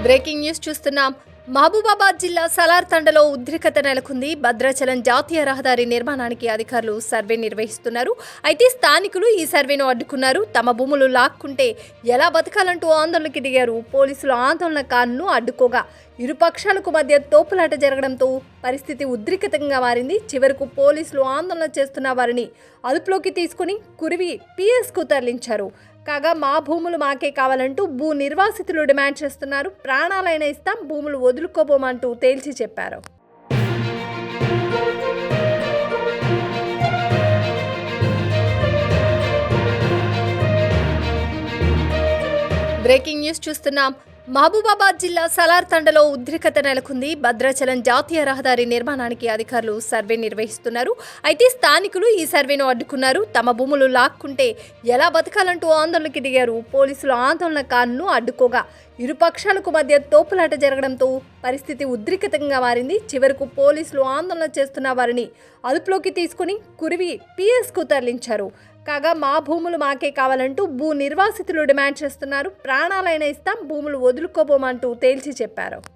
Breaking news చూస్తున్నాం. మహబూబాబాద్ జిల్లా సలార్ తండలో ఉద్రిక్తత నెలకొంది. భద్రాచలం జాతీయ రహదారి నిర్మాణానికి అధికారులు సర్వే నిర్వహిస్తున్నారు. అయితే స్థానికులు ఈ సర్వేను అడ్డుకున్నారు. తమ భూములు లాక్కుంటే ఎలా బతకాలంటూ ఆందోళనకి దిగారు. పోలీసులు ఆందోళనకారులను అడ్డుకోగా ఇరు పక్షాలకు మధ్య తోపులాట జరగడంతో పరిస్థితి ఉద్రిక్తంగా మారింది. చివరకు పోలీసులు ఆందోళన చేస్తున్న వారిని అదుపులోకి తీసుకుని కురివి పిఎస్కు తరలించారు. కాగా మా భూములు మాకే కావాలంటూ భూ నిర్వాసితులు డిమాండ్ చేస్తున్నారు. ప్రాణాలైనా ఇస్తాం, భూములు వదులుకోబోమంటూ తేల్చి చెప్పారు. బ్రేకింగ్ న్యూస్ చూస్తున్నాం. మహబూబాబాద్ జిల్లా సలార్ తండలో ఉద్రిక్తత నెలకొంది. భద్రాచలం జాతీయ రహదారి నిర్మాణానికి అధికారులు సర్వే నిర్వహిస్తున్నారు. అయితే స్థానికులు ఈ సర్వేను అడ్డుకున్నారు. తమ భూములు లాక్కుంటే ఎలా బతకాలంటూ ఆందోళనకి దిగారు. పోలీసులు ఆందోళనకారులను అడ్డుకోగా ఇరు పక్షాలకు మధ్య తోపులాట జరగడంతో పరిస్థితి ఉద్రిక్తంగా మారింది. చివరకు పోలీసులు ఆందోళన చేస్తున్న వారిని అదుపులోకి తీసుకుని కురివి పిఎస్కు తరలించారు. కాగా మా భూములు మాకే కావాలంటూ భూ నిర్వాసితులు డిమాండ్ చేస్తున్నారు. ప్రాణాలైనా ఇస్తాం, భూములు వదులుకోబోమంటూ తేల్చి చెప్పారు.